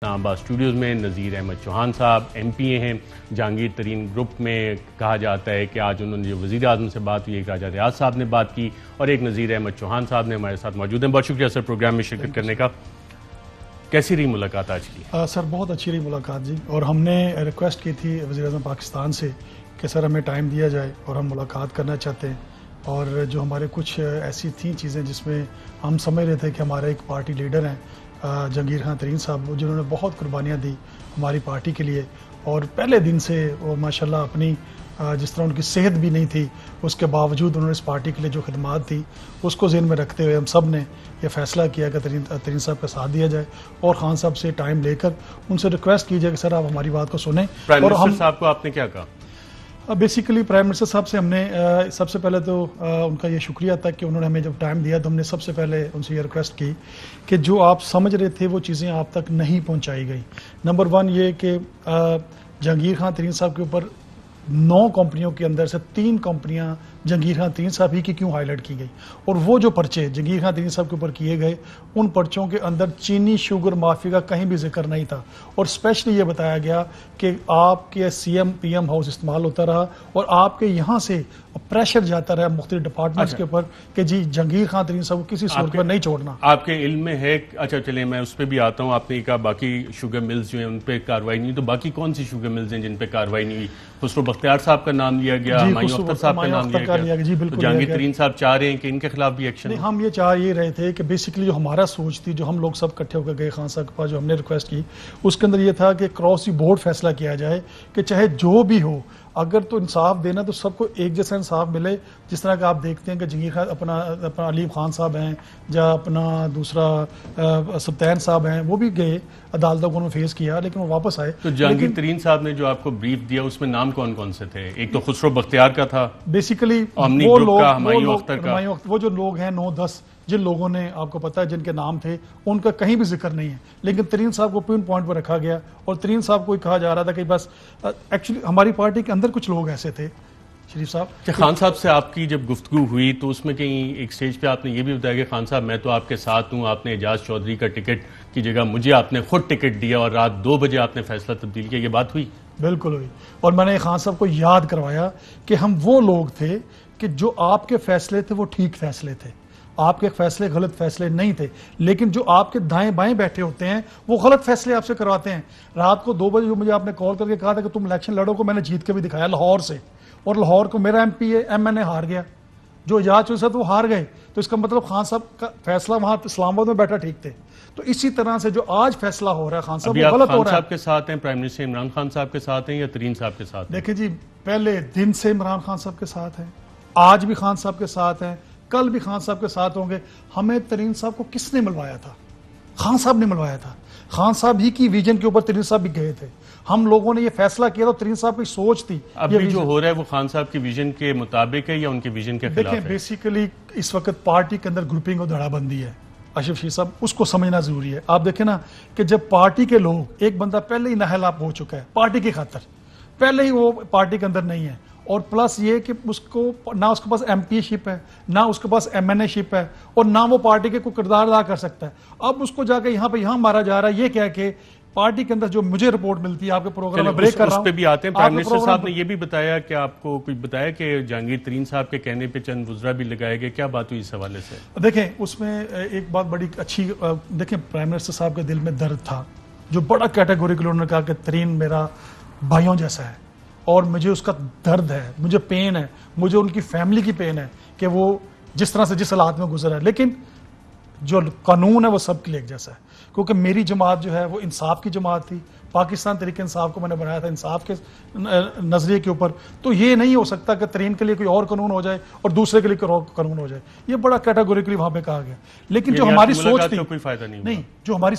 اسلام آباد اسٹوڈیوز میں نذیر احمد چوہان صاحب ایم پی اے ہیں جہانگیر ترین گروپ میں. کہا جاتا ہے کہ آج انہوں نے جو وزیر اعظم سے بات ہوئی، ایک راجہ ریاض صاحب نے بات کی اور ایک نذیر احمد چوہان صاحب نے ہمارے ساتھ موجود ہیں. بہت شکریہ سر پروگرام میں شرکت کرنے کا. کیسی رہی ملاقات آج کی؟ سر بہت اچھی رہی ملاقات جی، اور ہم نے ریکویسٹ کی تھی وزیر اعظم پاکستان سے کہ سر ہمیں ٹائم دیا جائے اور ہم ملاقات کرنا چاہتے ہیں. اور جو ہمارے کچھ ایسی تھیں چیزیں جس میں ہم سمجھ رہے تھے کہ ہمارے ایک پارٹی لیڈر ہیں جہانگیر خان ترین صاحب، جنہوں نے بہت قربانیاں دی ہماری پارٹی کے لیے، اور پہلے دن سے وہ ماشاءاللہ اپنی جس طرح ان کی صحت بھی نہیں تھی اس کے باوجود انہوں نے اس پارٹی کے لیے جو خدمات تھی اس کو ذہن میں رکھتے ہوئے ہم سب نے یہ فیصلہ کیا کہ ترین صاحب کا ساتھ دیا جائے اور خان صاحب سے ٹائم لے کر ان سے ریکویسٹ کیجیے کہ سر آپ ہماری بات کو سنیں. پرائم اور منسٹر صاحب کو آپ نے کیا کہا؟ بیسیکلی پرائم منسٹر صاحب سے ہم نے سب سے پہلے تو ان کا یہ شکریہ تھا کہ انہوں نے ہمیں جب ٹائم دیا تو ہم نے سب سے پہلے ان سے یہ ریکویسٹ کی کہ جو آپ سمجھ رہے تھے وہ چیزیں آپ تک نہیں پہنچائی گئی. نمبر 1 یہ کہ جہانگیر خان ترین صاحب کے اوپر 9 کمپنیوں کے اندر سے 3 کمپنیاں جہانگیر خان ترین صاحب ہی کی کیوں ہائی لائٹ کی گئی، اور وہ جو پرچے جہانگیر خان ترین صاحب کے اوپر کیے گئے ان پرچوں کے اندر چینی شوگر مافیا کا کہیں بھی ذکر نہیں تھا، اور اسپیشلی یہ بتایا گیا کہ آپ کے C M P M house استعمال ہوتا رہا اور آپ کے یہاں سے پریشر جاتا رہا مختلف ڈپارٹمنٹس کے اوپر کہ جی جہانگیر خان ترین صاحب کو کسی صورت پر نہیں چھوڑنا. آپ کے علم میں ہے؟ اچھا چلیں میں اس پہ بھی آتا ہوں. آپ نے کہا باقی شوگر ملز جو ہیں ان پہ کارروائی نہیں، تو باقی کون سی شوگر ملز ہیں جن پہ کارروائی نہیں ہوئی؟ خسرو بختیار صاحب کا نام لیا گیا، ہمایوں اختر صاحب کا نام لیا گیا. جی بالکل. جہانگیر ترین صاحب چاہ رہے ہیں کہ ان کے خلاف بھی ایکشن؟ نہیں، ہم یہ چاہ یہ رہے تھے کہ بیسیکلی جو ہمارا سوچ تھی، جو ہم لوگ سب اکٹھے ہو کر گئے خان صاحب کے پاس، جو ہم نے ریکویسٹ کی اس کے اندر یہ تھا کہ کراس دی بورڈ فیصلہ کیا جائے کہ چاہے جو بھی ہو، اگر تو انصاف دینا تو سب کو ایک جیسا انصاف ملے. جس طرح کہ آپ دیکھتے ہیں کہ جہانگیر خان اپنا علیم خان صاحب ہیں یا اپنا دوسرا سبطین صاحب ہیں، وہ بھی گئے عدالتوں کو انہوں نے فیس کیا لیکن وہ واپس آئے. تو جہانگیر ترین صاحب نے جو آپ کو بریف دیا اس میں نام کون کون سے تھے؟ ایک تو خسرو بختیار کا تھا، بیسیکلی وہ لوگ، ہمایوں اختر کا، وہ جو لوگ ہیں 9-10 جن لوگوں نے آپ کو پتا ہے جن کے نام تھے ان کا کہیں بھی ذکر نہیں ہے، لیکن ترین صاحب کو پوائنٹ پر رکھا گیا اور ترین صاحب کو کہا جا رہا تھا کہ بس ایکچولی ہماری پارٹی کے اندر کچھ لوگ ایسے تھے شریف صاحب کہ خان صاحب سے آپ کی جب گفتگو ہوئی تو اس میں کہیں ایک سٹیج پہ آپ نے یہ بھی بتایا کہ خان صاحب میں تو آپ کے ساتھ ہوں، آپ نے اعجاز چودھری کا ٹکٹ کی جگہ مجھے آپ نے خود ٹکٹ دیا اور رات 2 بجے آپ نے فیصلہ تبدیل کیا، یہ بات ہوئی؟ بالکل ہوئی، اور میں نے خان صاحب کو یاد کروایا کہ ہم وہ لوگ تھے کہ جو آپ کے فیصلے تھے وہ ٹھیک فیصلے تھے، آپ کے فیصلے غلط فیصلے نہیں تھے، لیکن جو آپ کے دائیں بائیں بیٹھے ہوتے ہیں وہ غلط فیصلے آپ سے کرواتے ہیں. رات کو 2 بجے جو مجھے آپ نے کال کر کے کہا تھا کہ تم الیکشن لڑو کو میں نے جیت کے بھی دکھایا لاہور سے، اور لاہور کو میرا ایم پی ایم این اے ہار گیا، جو اعجاز چودھری صاحب وہ ہار گئے، تو اس کا مطلب خان صاحب کا فیصلہ وہاں اسلام آباد میں بیٹھا ٹھیک تھے. تو اسی طرح سے جو آج فیصلہ ہو رہا ہے خان صاحب وہ غلط ہو رہا ہے. صاحب کے ساتھ ہیں پرائم منسٹر عمران خان صاحب کے ساتھ ہیں یا ترین صاحب کے ساتھ ہیں؟ دیکھیں جی، پہلے دن سے عمران خان صاحب کے ساتھ ہیں، آج بھی خان صاحب کے ساتھ ہیں، کل بھی خان صاحب کے ساتھ ہوں گے. ہمیں ترین صاحب کو کس نے ملوایا تھا؟ خان صاحب نے ملوایا تھا. خان صاحب ہی کی ویژن کے اوپر ترین صاحب بھی گئے تھے. ہم لوگوں نے یہ فیصلہ کیا تھا، ترین صاحب کی سوچ تھی. اب بھی جو ہو رہا ہے وہ خان صاحب کی ویژن کے مطابق ہے یا ان کے ویژن کے خلاف ہے؟ دیکھیں بیسیکلی اس وقت پارٹی کے اندر گروپنگ اور دھڑا بندی ہے اشرف شیخ صاحب، اس کو سمجھنا ضروری ہے. آپ دیکھیں نا کہ جب پارٹی کے لوگ، ایک بندہ پہلے ہی نااہل آپ ہو چکا ہے پارٹی کی خاطر، پہلے ہی وہ پارٹی کے اندر نہیں ہے، اور پلس یہ کہ اس کو نہ اس کے پاس ایم پی شپ ہے، نہ اس کے پاس ایم این اے شپ ہے، اور نہ وہ پارٹی کے کوئی کردار ادا کر سکتا ہے. اب اس کو جا کے یہاں مارا جا رہا ہے. یہ کہہ کے پارٹی کے اندر جو مجھے رپورٹ ملتی ہے، آپ کے پروگرام میں بریک کر رہا ہوں، اس پہ بھی آتے ہیں. پرائم منسٹر صاحب نے یہ بھی بتایا کہ آپ کو کچھ بتایا کہ جہانگیر ترین صاحب کے کہنے پہ چند وزراء بھی لگائے گئے، کیا بات ہوئی اس حوالے سے؟ دیکھیں اس میں ایک بات بڑی اچھی، دیکھیں پرائم منسٹر صاحب کے دل میں درد تھا، جو بڑا کیٹیگوریکل انہوں نے کہا کہ ترین میرا بھائیوں جیسا ہے اور مجھے اس کا درد ہے، مجھے پین ہے، مجھے ان کی فیملی کی پین ہے کہ وہ جس طرح سے جس حالات میں گزرا ہے. لیکن جو قانون ہے وہ سب کے لیے ایک جیسا ہے، کیونکہ میری جماعت جو ہے وہ انصاف کی جماعت تھی. پاکستان تحریک انصاف کو میں نے بنایا تھا انصاف کے نظریے کے اوپر. تو یہ نہیں ہو سکتا کہ ترین کے لیے کوئی اور قانون ہو جائے اور دوسرے کے لیے کوئی اور قانون ہو جائے. یہ بڑا کیٹیگوریکلی وہاں پہ کہا گیا. لیکن جو ہماری سوچ تھی، کوئی فائدہ نہیں، جو ہماری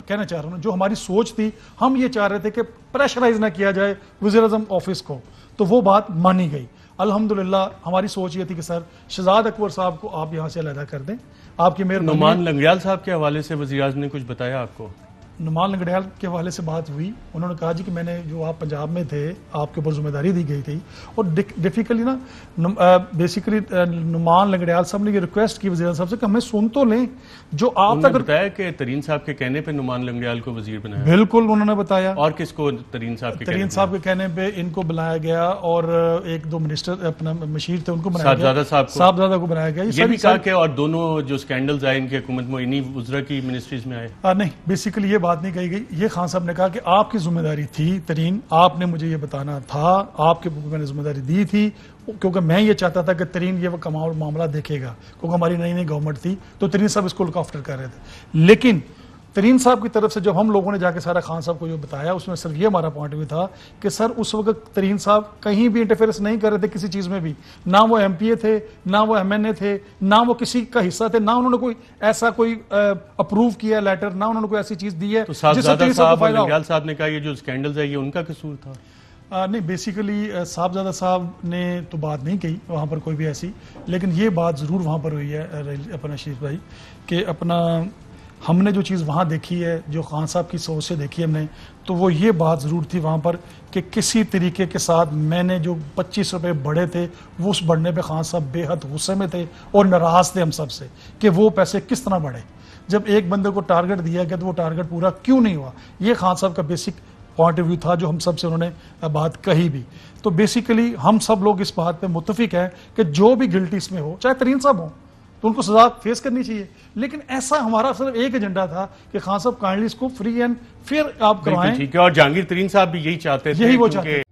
کہنا چاہ رہا ہوں، جو ہماری سوچ تھی، ہم یہ چاہ رہے تھے کہ پریشرائز نہ کیا جائے وزیر اعظم آفس کو، تو وہ بات مانی گئی. الحمدللہ ہماری سوچ یہ تھی کہ سر شہزاد اکبر صاحب کو آپ یہاں سے علیحدہ کر دیں، آپ کی مہربانی. نعمان لنگریال صاحب کے حوالے سے وزیر اعظم نے کچھ بتایا آپ کو؟ نعمان لنگڑیال کے حوالے سے بات ہوئی. انہوں نے کہا جی کہ میں نے جو آپ پنجاب میں تھے آپ کے اوپر ذمہ داری دی گئی تھی, اور ڈیفیکلی نا بیسیکلی نعمان لنگڑیال صاحب نے یہ ریکویسٹ کی وزیر اعظم صاحب سے کہ ہمیں سن تو لیں. جو آپ تک بتایا کہ ترین صاحب کے کہنے پہ نعمان لنگڑیال کو وزیر بنایا. بالکل انہوں نے بتایا. اور کس کو؟ ترین صاحب کے کہنے پہ ان کو بلایا گیا, اور ایک دو منسٹر اپنا مشیر تھے ان کو بنایا گیا, صاحبزادہ کو بنایا گیا. یہ بھی کہا کہ اور دونوں جو سکینڈلز آئے ان کی حکومت میں انہی وزراء کی منسٹریز میں آئے. نہیں, بیسیکلی یہ بات نہیں کہی گئی. یہ خان صاحب نے کہا کہ آپ کی ذمہ داری تھی ترین, آپ نے مجھے یہ بتانا تھا, آپ کے میں نے ذمہ داری دی تھی, کیونکہ میں یہ چاہتا تھا کہ ترین یہ معاملہ دیکھے گا, کیونکہ ہماری نئی گورنمنٹ تھی تو ترین صاحب اس کو لک آفٹر کر رہے تھے. لیکن ترین صاحب کی طرف سے جب ہم لوگوں نے جا کے سارا خان صاحب کو یہ بتایا, اس میں صرف یہ ہمارا پوائنٹ بھی تھا کہ سر اس وقت ترین صاحب کہیں بھی انٹرفیئرنس نہیں کر رہے تھے کسی چیز میں بھی. نہ وہ ایم پی اے تھے, نہ وہ ایم این اے تھے, نہ وہ کسی کا حصہ تھے, نہ انہوں نے کوئی ایسا کوئی اپروو کیا لیٹر, نہ انہوں نے کوئی ایسی چیز دی ہے جس سے ترین صاحب کو فائدہ ہو. صاحب نے کہا یہ جو اسکینڈلز ہے یہ ان کا قصور تھا. نہیں, بیسیکلی صاحبزادہ صاحب نے تو بات نہیں کہی وہاں پر کوئی بھی ایسی, لیکن یہ بات ضرور وہاں پر ہوئی ہے اپنا شریف بھائی کہ اپنا ہم نے جو چیز وہاں دیکھی ہے, جو خان صاحب کی سوچ سے دیکھی ہم نے, تو وہ یہ بات ضرور تھی وہاں پر کہ کسی طریقے کے ساتھ میں نے جو 25 روپے بڑھے تھے وہ اس بڑھنے پہ خان صاحب بے حد غصے میں تھے اور ناراض تھے ہم سب سے کہ وہ پیسے کس طرح بڑھے. جب ایک بندے کو ٹارگٹ دیا گیا تو وہ ٹارگٹ پورا کیوں نہیں ہوا, یہ خان صاحب کا بیسک پوائنٹ آف ویو تھا جو ہم سب سے انہوں نے بات کہی بھی. تو بیسیکلی ہم سب لوگ اس بات پہ متفق ہیں کہ جو بھی گلٹی اس میں ہو, چاہے ترین صاحب ہوں تو ان کو سزا فیس کرنی چاہیے, لیکن ایسا ہمارا صرف ایک ایجنڈا تھا کہ خان صاحب کائنڈلی اس کو فری اینڈ فیئر آپ کروائیں. ٹھیک ہے, اور جہانگیر ترین صاحب بھی یہی چاہتے تھے, یہی وہ چاہتے ہیں.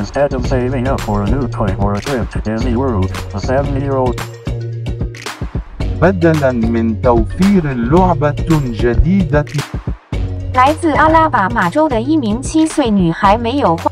Instead of saving up for a new toy or a trip to Disney World, a 7-year-old بدلاً من توفير لعبة جديدة 来自阿拉巴马州的一名7岁女孩没有花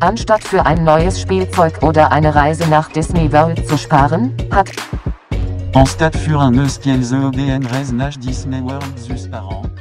Anstatt für ein neues Spielzeug oder eine Reise nach Disney World zu sparen, hat Anstatt für un neues Spielzeug oder eine Reise nach Disney World zu sparen,